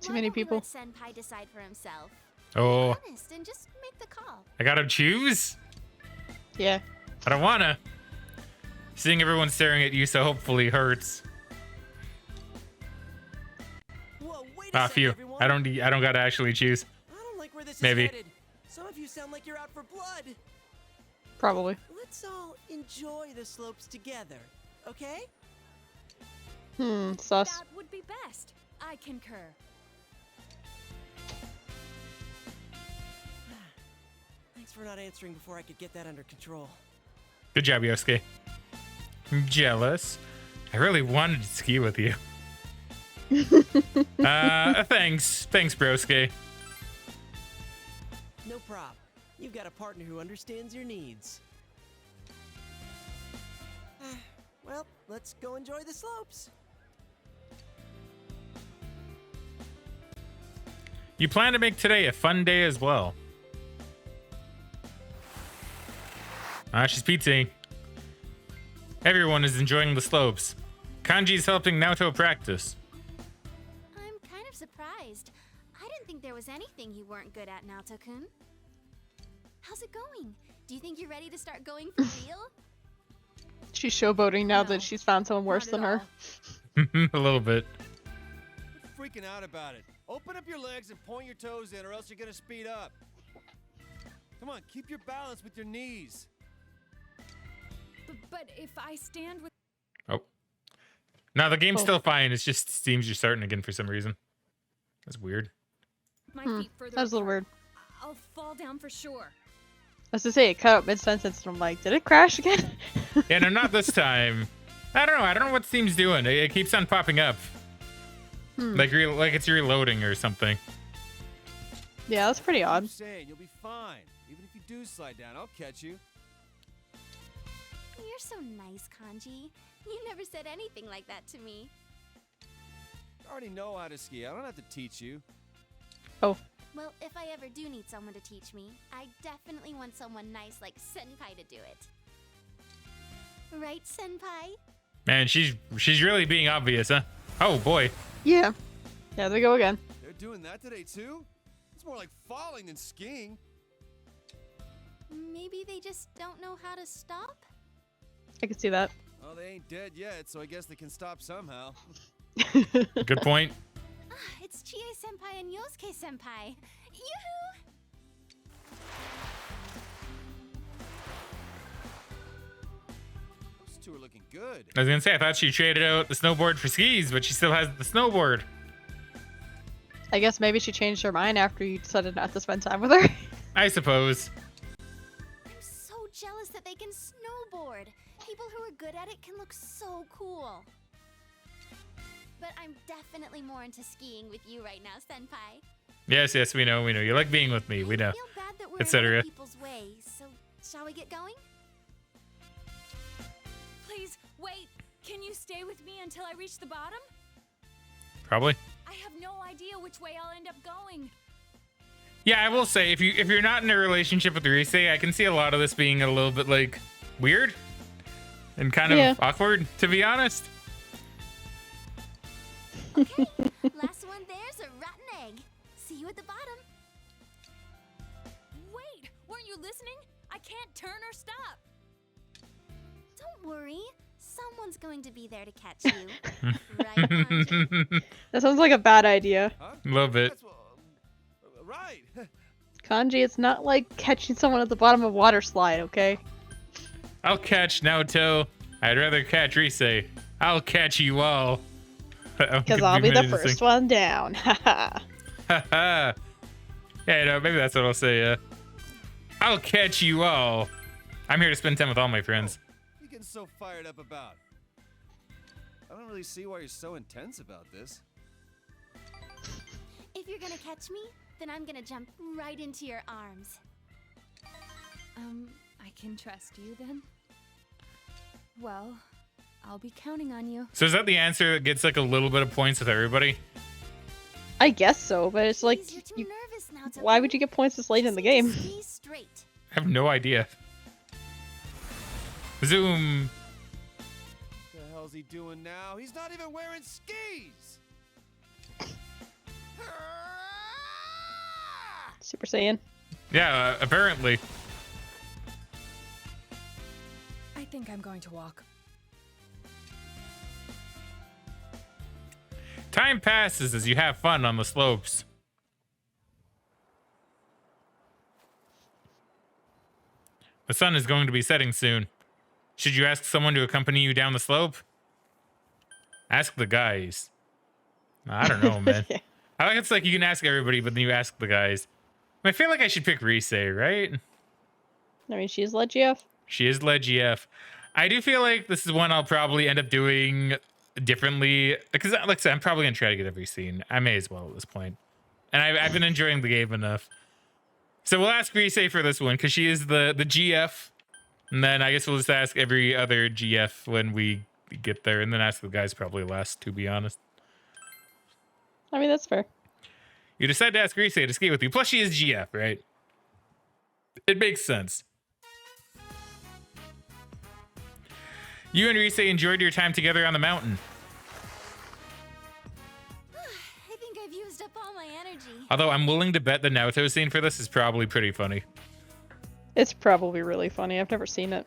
too many people. Let Senpai decide for himself. Oh, Be honest and just make the call. I gotta choose? Yeah. I don't wanna. Seeing everyone staring at you so hopefully hurts. Whoa, wait a Ah, second, phew. everyone. I don't gotta actually choose. I don't like where this Maybe. is headed. Some of you sound like you're out for blood. Probably. Let's all enjoy the slopes together, okay? Sus. That would be best. I concur. Thanks for not answering before I could get that under control. Good job, Yosuke. I'm jealous. I really wanted to ski with you. Thanks. Thanks, broski. No prob. You've got a partner who understands your needs. Well, let's go enjoy the slopes. You plan to make today a fun day as well. Ah, she's pizzaing. Everyone is enjoying the slopes. Kanji's helping Naoto practice. I'm kind of surprised. I didn't think there was anything you weren't good at, Naoto-kun. How's it going? Do you think you're ready to start going for real? She's showboating now No, that she's found someone worse Not than at her. all. A little bit. Quit freaking out about it. Open up your legs and point your toes in, or else you're gonna speed up. Come on, keep your balance with your knees. But if I stand with Oh. No, the game's Oh. still fine. It just seems you're starting again for some reason. That's weird. my feet further That was a little apart, weird. I'll fall down for sure. I was to say, it cut out mid-sentence, and I'm like, did it crash again? Yeah, no, not this time. I don't know. I don't know what Steam's doing. It keeps on popping up. Like it's reloading or something. Yeah, that's pretty odd. I'm saying you'll be fine. Even if you do slide down, I'll catch you. You're so nice, Kanji. You never said anything like that to me. I already know how to ski. I don't have to teach you. Oh, Well, if I ever do need someone to teach me, I definitely want someone nice like Senpai to do it. Right, Senpai? Man, she's really being obvious, huh? Oh boy. yeah. Yeah, there we go again. They're doing that today too? It's more like falling than skiing. Maybe they just don't know how to stop? I can see that. Oh, they ain't dead yet, so I guess they can stop somehow. Good point. Ah, it's Chie Senpai and Yosuke Senpai. Yoo-hoo! Those two are looking good. I was gonna say I thought she traded out the snowboard for skis, but she still has the snowboard. I guess maybe she changed her mind after you decided not to spend time with her. I suppose. I'm so jealous that they can snowboard. People who are good at it can look so cool. But I'm definitely more into skiing with you right now, Senpai. Yes, we know. You like being with me. We know. I feel bad that we're in Etc. other people's way, so shall we get going? Please, wait. Can you stay with me until I reach the bottom? Probably. I have no idea which way I'll end up going. Yeah, I will say if you're not in a relationship with Rise, I can see a lot of this being a little bit like weird and kind Yeah. of awkward, to be honest. Okay, last one there's a rotten egg. See you at the bottom. Wait, weren't you listening? I can't turn or stop. Don't worry, someone's going to be there to catch you. Right, Kanji? That sounds like a bad idea. Huh? A little bit. That's right. Kanji, it's not like catching someone at the bottom of a water slide, okay? I'll catch Naoto. I'd rather catch Rise. I'll catch you all. Because I'll be the first one down. Haha. Haha. Yeah, no, maybe that's what I'll say. I'll catch you all. I'm here to spend time with all my friends. What are you getting so fired up about? I don't really see why you're so intense about this. If you're gonna catch me, then I'm gonna jump right into your arms. I can trust you then? Well, I'll be counting on you. So is that the answer that gets like a little bit of points with everybody? I guess so, but it's like, Please, you're too you, nervous now, Tokyo. why would you get points this late in the game? Stay straight. I have no idea. Zoom. What the hell's he doing now? He's not even wearing skis! Super Saiyan. Yeah, apparently. I think I'm going to walk. Time passes as you have fun on the slopes. The sun is going to be setting soon. Should you ask someone to accompany you down the slope? Ask the guys. I don't know, man. Yeah. I like it's like you can ask everybody, but then you ask the guys. I feel like I should pick Rise, right? I mean, she's Legf. She is Legf. I do feel like this is one I'll probably end up doing differently because, like I said, I'm probably gonna try to get every scene. I may as well at this point, and I've been enjoying the game enough. So we'll ask Rise for this one because she is the GF, and then I guess we'll just ask every other GF when we get there, and then ask the guys probably last, to be honest. I mean, that's fair. You decide to ask Rise to skate with you. Plus, she is GF, right? It makes sense. You and Rise enjoyed your time together on the mountain. I think I've used up all my energy. Although I'm willing to bet the Naruto scene for this is probably pretty funny. It's probably really funny. I've never seen it.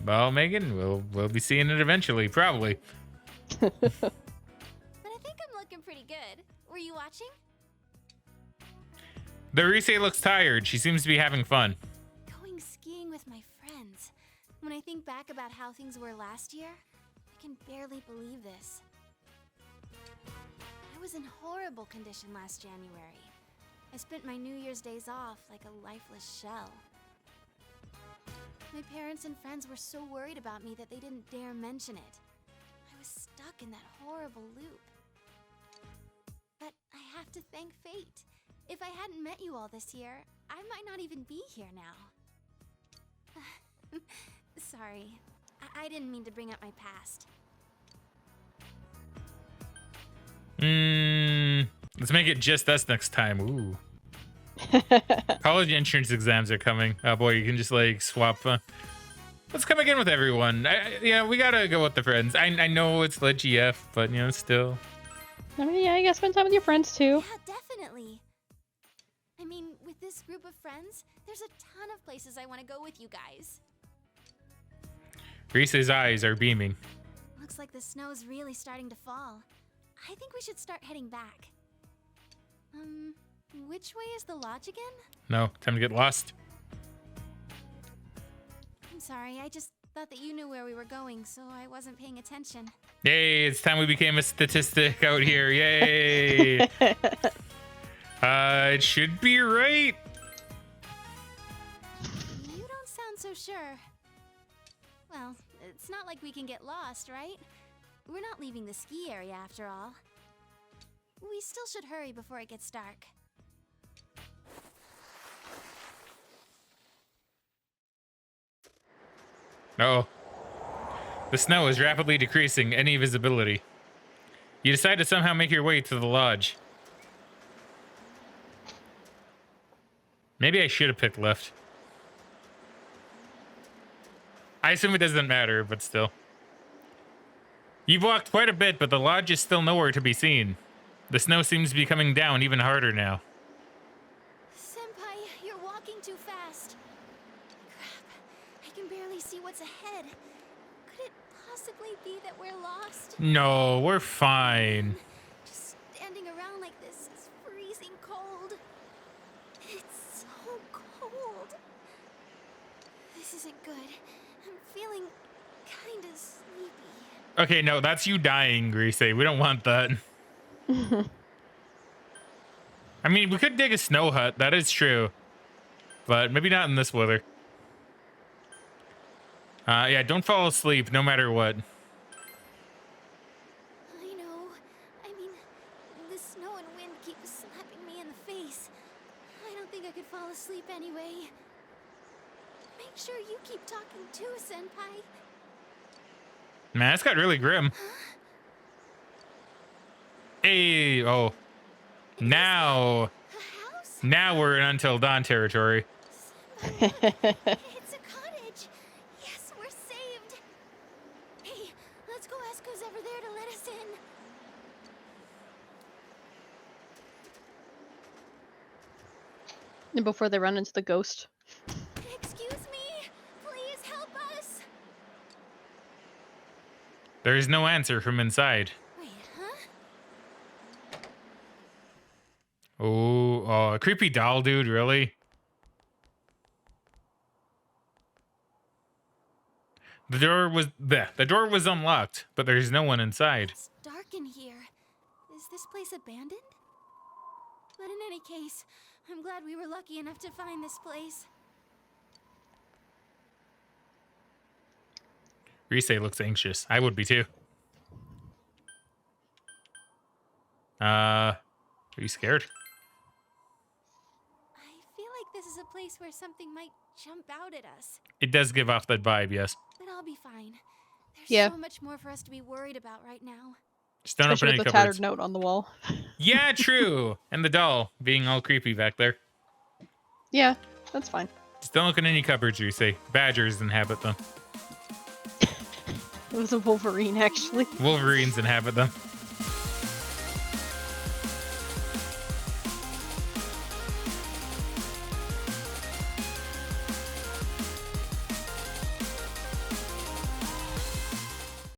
Well, Megan, we'll be seeing it eventually, probably. But I think I'm looking pretty good. Were you watching? The Rise looks tired. She seems to be having fun. Going skiing with my friends. When I think back about how things were last year, I can barely believe this. I was in horrible condition last January. I spent my New Year's days off like a lifeless shell. My parents and friends were so worried about me that they didn't dare mention it. I was stuck in that horrible loop. But I have to thank fate. If I hadn't met you all this year, I might not even be here now. Sorry, I didn't mean to bring up my past. Let's make it just us next time. Ooh. College entrance exams are coming. Oh boy, you can just like swap. Let's come again with everyone. We gotta go with the friends. I know it's lit GF, but still. I mean, yeah, you gotta spend time with your friends too. Yeah, definitely. I mean, with this group of friends, there's a ton of places I want to go with you guys. Rise's eyes are beaming. Looks like the snow's really starting to fall. I think we should start heading back. Which way is the lodge again? No, time to get lost. I'm sorry, I just thought that you knew where we were going, so I wasn't paying attention. Yay, it's time we became a statistic out here. Yay. It should be right. You don't sound so sure. Well, it's not like we can get lost, right? We're not leaving the ski area after all. We still should hurry before it gets dark. Oh. The snow is rapidly decreasing any visibility. You decide to somehow make your way to the lodge. Maybe I should have picked left. I assume it doesn't matter, but still. You've walked quite a bit, but the lodge is still nowhere to be seen. The snow seems to be coming down even harder now. Senpai, you're walking too fast. Crap, I can barely see what's ahead. Could it possibly be that we're lost? No, we're fine. Just standing around like this is freezing cold. It's so cold. This isn't good. I'm feeling kinda sleepy. Okay, no, that's you dying, Grise. We don't want that. I mean, we could dig a snow hut. That is true. But maybe not in this weather. Yeah, don't fall asleep no matter what. I know. I mean, the snow and wind keep slapping me in the face. I don't think I could fall asleep anyway. Make sure you keep talking too, Senpai. Man, that's got really grim. Hey, oh. Now we're in Until Dawn territory. It's a cottage. Yes, we're saved. Hey, let's go ask who's ever there to let us in. And before they run into the ghost. Excuse me. Please help us. There is no answer from inside. Wait, huh? Oh, a creepy doll, dude, really? The door was unlocked, but there's no one inside. It's dark in here. Is this place abandoned? But in any case, I'm glad we were lucky enough to find this place. Rise looks anxious. I would be too. Are you scared? I feel like this is a place where something might jump out at us. It does give off that vibe, yes. But I'll be fine. There's Yeah. so much more for us to be worried about right now. Just don't open Especially any with the cupboards. tattered note on the wall. Yeah, true. And the doll being all creepy back there. Yeah, that's fine. Just don't look in any cupboards, you say. Badgers inhabit them. It was a Wolverine, actually. Wolverines inhabit them.